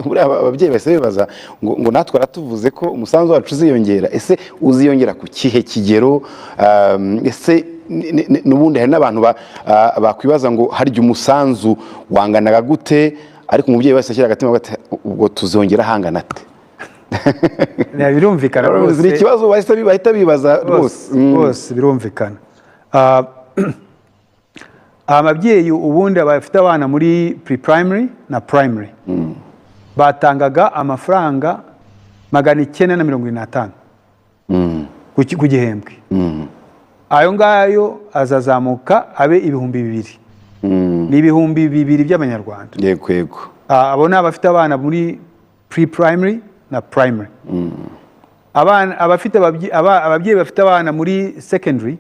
muri ababyeyi base bibaza ngo natwe aratuvuze ko umusanzu wacu uziyongera, ese uziyongera ku kihe kigero? Ese n'ubundi hari n'abantu bakwibaza ngo harya umusanzu wanganaga gute, ariko umubyeyi wese ashyira agatima ati ubwo tuzongera hangana ate? Birumvikana rwose, ni ikibazo bahita bibaza rwose birumvikana. Ababyeyi ubundi bafite abana muri pre-primary na primary batangaga amafaranga 950 ku gihembwe. Ayo ngayo azazamuka abe 2,000. Ni 2,000 by'Abanyarwanda. Yego yego. Abo ni abafite abana muri pre-primary na primary. Ababyeyi bafite abana muri secondary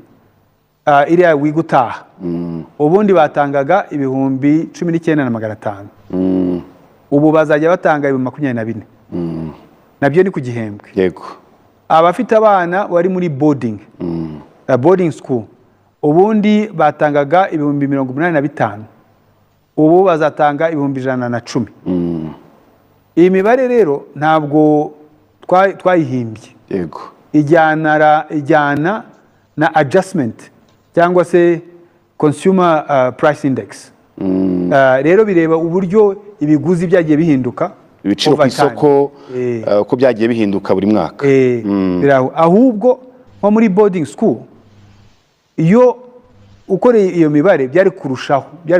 iriya wigutaha ubundi batangaga 19,500. Ubu bazajya batanga 24,000. Nabyo ni ku gihembwe. Yego. Abafite abana wari muri boarding school ubundi batangaga 85,000. Ubu bazatanga 110,000. Iyi mibare rero ntabwo twayihimbye. Yego. Ijyana na adjustment cyangwa se consumer price index. Rero bireba uburyo ibiguzi byagiye bihinduka, ibiciro ku isoko uko byagiye bihinduka buri mwaka. Ahubwo nko muri boarding school iyo ukoreye iyo mibare byari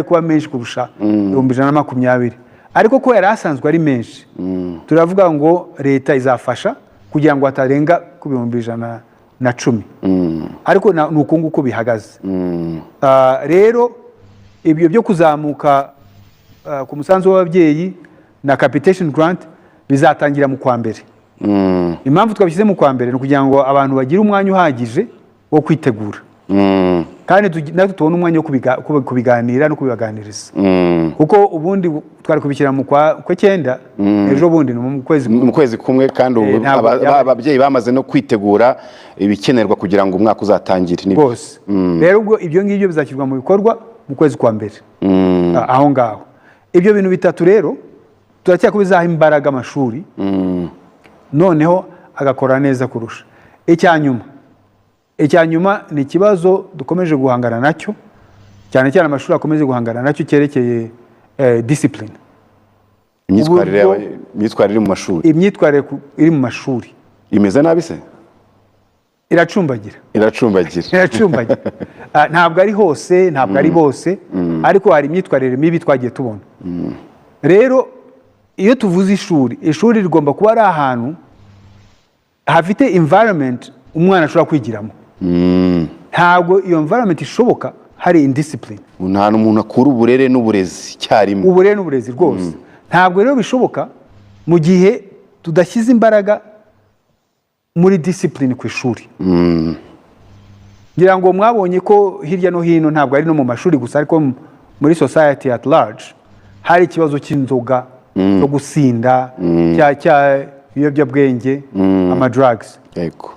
kuba menshi kurusha 120,000, ariko ko yari asanzwe ari menshi turavuga ngo leta izafasha kugira ngo hatarenga ku 110,000. Ariko ni uko nguko bihagaze. Rero ibyo byo kuzamuka ku musanzu w'ababyeyi na capitation grant bizatangira mu kwa mbere. Impamvu twabishyize mu kwa mbere ni kugira ngo abantu bagire umwanya uhagije wo kwitegura, kandi natwe tubone umwanya wo kubiganira no kubibaganiriza, kuko ubundi twari kubishyira mu kwa 9, ejo bundi ni mu kwezi kumwe, kandi ababyeyi bamaze no kwitegura ibikenerwa kugira ngo umwaka uzatangire bose. Rero ubwo ibyo ngibyo bizashyirwa mu bikorwa mu kwezi kwa mbere. Aho ngaho ibyo bintu bitatu rero turacyako bizaha imbaraga amashuri, noneho agakora neza kurusha. Icyanyuma ni ikibazo dukomeje guhangana nacyo, cyane cyane amashuri akomeje guhangana nacyo, cyerekeye discipline. Imyitwarire mu mashuri. Imyitwarire iri mu mashuri imeze nabi se? Iracumbagira. Ntabwo ari hose, ntabwo ari bose, ariko hari imyitwarire mibi twagiye tubona. Rero iyo tuvuze ishuri rigomba kuba ari ahantu hafite environment umwana ashobora kwigiramo. Ntabwo iyo environment ishoboka hari indiscipline. Nta n'umuntu akura uburere n'uburezi cyarimwe. Uburere n'uburezi rwose. Ntabwo rero bishoboka mu gihe tudashyize imbaraga muri discipline ku ishuri. Ngira ngo mwabonye ko hirya no hino, ntabwo ari no mu mashuri gusa, ariko muri society at large hari ikibazo cy'inzoga, cyo gusinda, ibiyobyabwenge, ama drugs. Yego.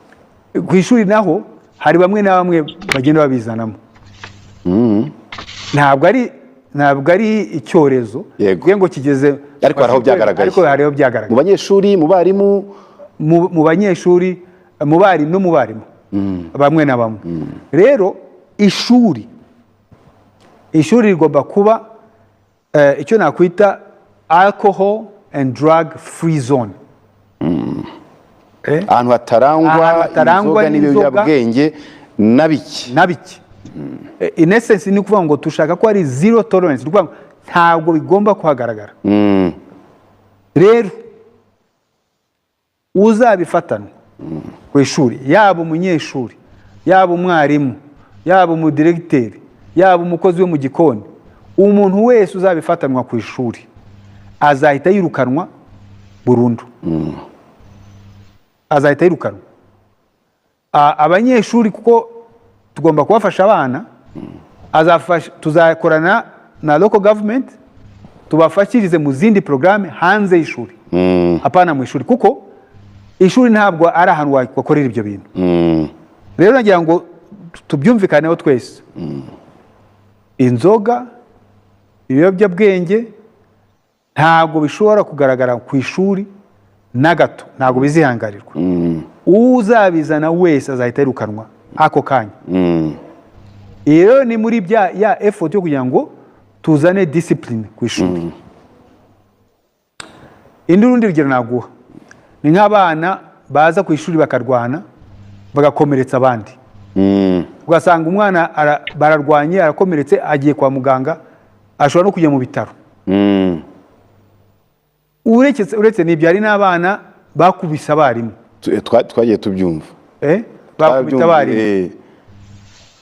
Ku ishuri naho hari bamwe na bamwe bagenda babizanamo. Ntabwo ari icyorezo ngo kigeze, ariko haraho byagaragaye. Mu banyeshuri, mu barimu, mu banyeshuri, mu barimu no mu barimu bamwe na bamwe. Rero ishuri rigomba kuba icyo nakwita alcohol and drug free zone. Ahantu hatarangwa n'ibiyobyabwenge na biki. In essence ni ukuvuga ngo dushaka ko ari zero tolerance, ni ukuvuga ngo ntabwo bigomba kuhagaragara. Rero uzabifatana ku ishuri, yaba umunyeshuri, yaba umwarimu, yaba umudiregiteri, yaba umukozi wo mu gikoni, umuntu wese uzabifatanwa ku ishuri azahita yirukanwa burundu. Azahita yirukanwa. Abanyeshuri kuko tugomba kubafasha abana, tuzakorana na local government tubafashirize mu zindi programme hanze y'ishuri, apana mu ishuri, kuko ishuri ntabwo ari ahantu wakorera ibyo bintu. Rero nagira ngo tubyumvikaneho twese. Inzoga, ibiyobyabwenge ntabwo bishobora kugaragara ku ishuri na gato, ntabwo bizihangarirwa. Uzabizana wese azahita yirukanwa ako kanya. Iyo ni muri ya effort yo kugira ngo tuzane discipline ku ishuri. Urundi rugero naguha ni nk'abana baza ku ishuri bakarwana bagakomeretsa abandi. Ugasanga umwana bararwanye arakomeretse agiye kwa muganga, ashobora no kujya mu bitaro. Uretse n'ibyo hari n'abana bakubise abarimu. Twagiye tubyumva. Bakubita abarimu.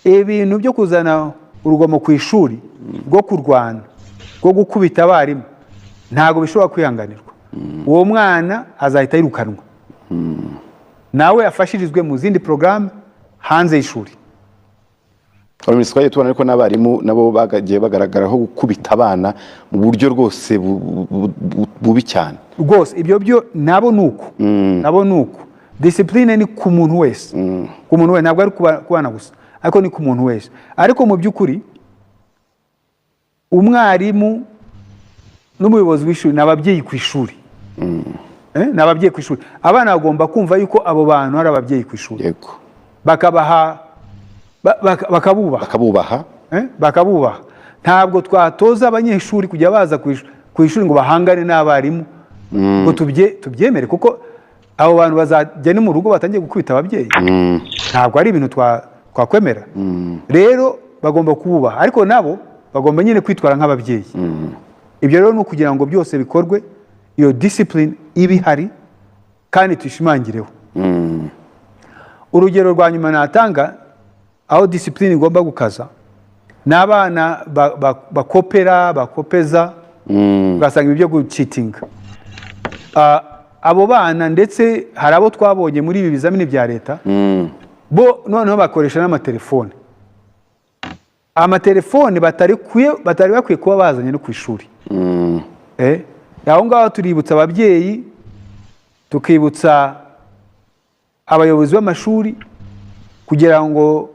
Ibintu byo kuzana urugomo ku ishuri rwo kurwana, rwo gukubita abarimu, ntabwo bishobora kwihanganirwa. Uwo mwana azahita yirukanwa. Nawe afashirizwe mu zindi porogaramu hanze y'ishuri. Twagiye tubona ariko n'abarimu nabo bagagiye bagaragaraho gukubita abana mu buryo rwose bubi cyane. Rwose ibyo byo nabo nuko. Discipline ni ku muntu wese. Ku muntu wese, ntabwo ari ku bana gusa, ariko ni ku muntu wese. Ariko mu by'ukuri umwarimu n'umuyobozi w'ishuri n'ababyeyi ku ishuri. N'ababyeyi ku ishuri. Abana bagomba kumva yuko abo bantu ari ababyeyi ku ishuri. Yego. Bakabubaha. Ntabwo twatoza abanyeshuri kujya baza ku ishuri ngo bahangane n'abarimu ngo tubyemere, kuko abo bantu bazajya no mu rugo batangiye gukubita ababyeyi. Ntabwo ari ibintu twakwemera. Rero bagomba kububaha, ariko nabo bagomba nyine kwitwara nk'ababyeyi. Ibyo rero ni ukugira ngo byose bikorwe, iyo discipline iba ihari kandi tuyishimangireho. Urugero rwa nyuma natanga aho discipline igomba gukaza, n'abana bakopeza, ugasanga ibyo gucitinga. Abo bana ndetse hari abo twabonye muri ibi bizamini bya leta, bo noneho bakoresha n'amatelefone. Amatelefone batari bakwiye kuba bazanye no ku ishuri. Aho ngaho tuributsa ababyeyi, tukibutsa abayobozi b'amashuri kugira ngo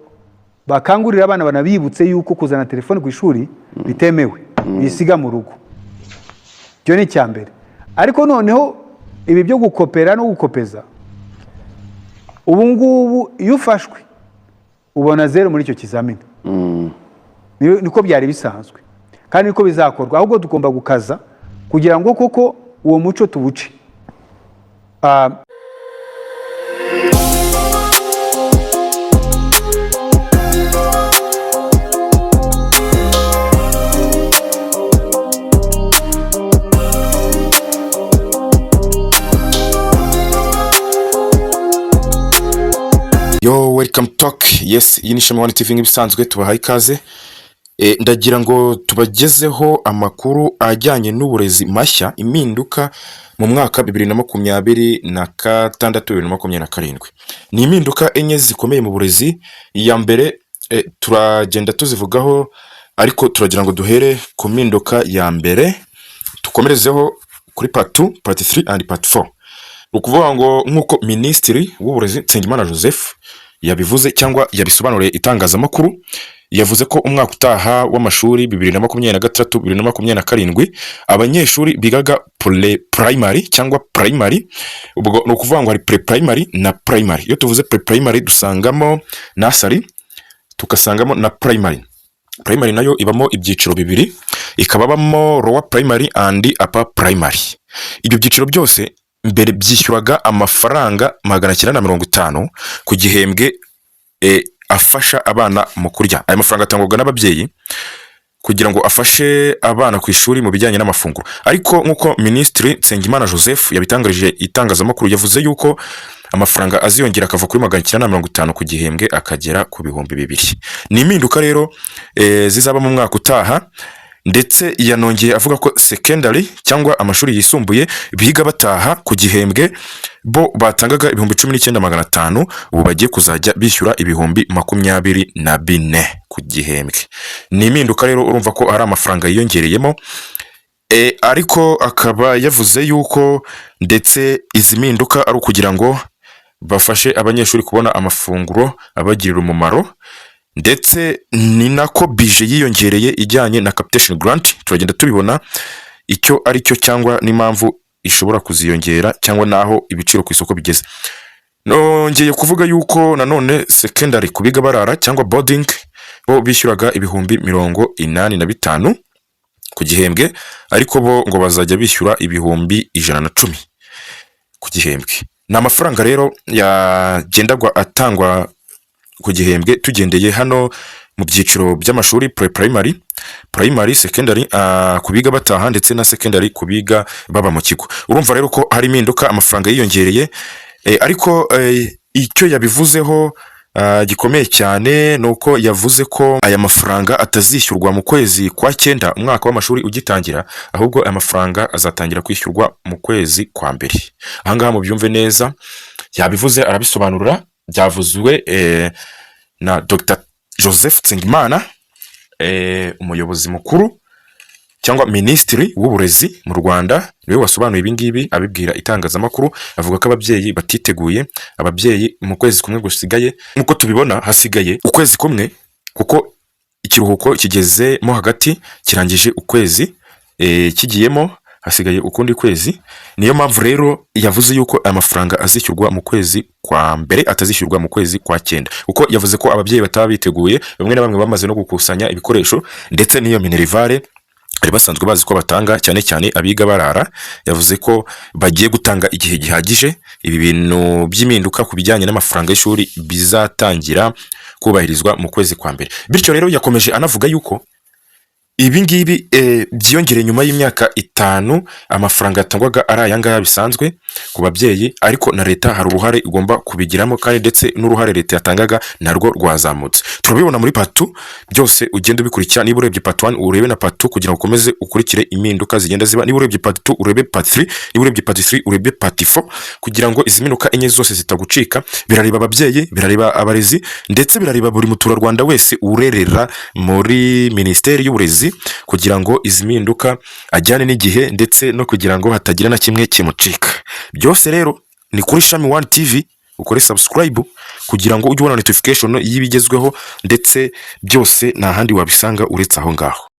bakangurire abana banabibutse yuko kuzana telefone ku ishuri bitemewe, bisiga mu rugo. Cyo ni cyambere. Ariko noneho ibi byo gukopera no gukopeza, ubu ngubu iyo ufashwe ubona 0 muri icyo kizamini. Niko byari bisanzwe kandi niko bizakorwa, ahubwo tugomba gukaza kugira ngo koko uwo muco tubuce. Yo, welcome talk. Yes, iyi ni Shema One TV nk'ibisanzwe tubahaye ikaze. Ndagira ngo tubagezeho amakuru ajyanye n'uburezi mashya, impinduka mu mwaka 2026-2027. Ni impinduka enye zikomeye mu burezi. Iya mbere turagenda tuzivugaho, ariko turagira ngo duhere ku mpinduka ya mbere, tukomerezeho kuri part 2, part 3 and part 4. Ukuvuga ngo nk'uko Minisitiri w'Uburezi Nsengimana Joseph yabivuze cyangwa yabisobanuriye itangazamakuru, yavuze ko umwaka utaha w'amashuri 2023-2027 abanyeshuri bigaga primary cyangwa primary, ubwo no kuvuga ngo hari pre-primary na primary. Iyo tuvuze pre-primary dusangamo nursery, tukasangamo na primary. Primary nayo ibamo ibyiciro bibiri, ikababamo lower primary and upper primary. Ibyo byiciro byose mbere byishyuraga amafaranga 950 ku gihembwe afasha abana mu kurya. Aya mafaranga atangwa n'ababyeyi kugira ngo afashe abana ku ishuri mu bijyanye n'amafunguro. Ariko nkuko Minisitiri Nsengimana Joseph yabitangarije itangazamakuru, yavuze yuko amafaranga aziyongera akava kuri 950 ku gihembwe akagera ku 2000. Ni impinduka rero zizaba mu mwaka utaha, ndetse yanongeye avuga ko secondary cyangwa amashuri yisumbuye biga bataha ku gihembwe bo batangaga 19,500, ubu bagiye kuzajya bishyura 24,000 ku gihembwe. Ni impinduka rero, urumva ko ari amafaranga yiyongereyemo. Ariko akaba yavuze yuko ndetse izi mpinduka ari ukugira ngo bafashe abanyeshuri kubona amafunguro abagirira umumaro, ndetse ni nako bije yiyongereye ijyanye na capitation grant. Turagenda tubibona icyo ari cyo cyangwa n'impamvu ishobora kuziyongera cyangwa naho ibiciro ku isoko bigeze. Nongeye kuvuga yuko nanone secondary ku biga barara cyangwa boarding bo bishyuraga ibihumbi 85 ku gihembwe, ariko bo ngo bazajya bishyura ibihumbi 110 ku gihembwe. Ni amafaranga rero yagendagwa atangwa ku gihembwe tugendeye hano mu byiciro by'amashuri primary, secondary ku biga bataha ndetse na secondary ku biga baba mu kigo. Urumva rero ko hari impinduka, amafaranga yiyongereye, ariko icyo yabivuzeho gikomeye cyane nuko yavuze ko aya mafaranga atazishyurwa mu kwezi kwa 9 umwaka w'amashuri ugitangira, ahubwo aya mafaranga azatangira kwishyurwa mu kwezi kwa mbere. Ahangaha mu byumve neza, yabivuze arabisobanurira, byavuzwe na Dr. Joseph Nsengimana, umuyobozi mukuru cyangwa minisitiri w'uburezi mu Rwanda, niwe wasobanuye ibi ngibi abibwira itangazamakuru. Avuga ko ababyeyi batiteguye, ababyeyi mu kwezi kumwe gusigaye, nkuko tubibona hasigaye ukwezi kumwe kuko ikiruhuko kigezemo hagati, kirangije ukwezi kigiyemo, hasigaye ukundi kwezi. Niyo mpamvu rero yavuze yuko amafaranga azishyurwa mu kwezi kwa mbere, atazishyurwa mu kwezi kwa 9, kuko yavuze ko ababyeyi bataba biteguye, bamwe na bamwe bamaze no gukusanya ibikoresho ndetse n'iyo minerivare bari basanzwe bazi ko batanga, cyane cyane abiga barara. Yavuze ko bagiye gutanga igihe gihagije, ibi bintu by'impinduka ku bijyanye n'amafaranga y'ishuri bizatangira kubahirizwa mu kwezi kwa mbere. Bityo rero yakomeje anavuga yuko ibi ngibi byiyongereye nyuma y'imyaka 5 amafaranga yatangwaga ari ayangaya bisanzwe ku babyeyi, ariko na leta hari uruhare igomba kubigiramo, kandi ndetse n'uruhare leta yatangaga narwo rwazamutse. Turabibona muri part 2, byose ugenda ubikurikira. Niba urebye part 1 urebe na part 2 kugira ngo ukomeze ukurikire impinduka zigenda ziba. Niba urebye part 2 urebe part 3, niba urebye part 3 urebe part 4, kugira ngo izi mpinduka enye zose zitagucika. Birareba ababyeyi, birareba abarezi, ndetse birareba buri muturarwanda wese urerera muri Minisiteri y'Uburezi, kugira ngo izi mpinduka ajyane n'igihe, ndetse no kugira ngo hatagira na kimwe kimucika. Byose rero ni kuri Shami One TV, ukore subscribe kugira ngo ujye ubona notification y'ibigezweho, ndetse byose nta handi wabisanga uretse aho ngaho.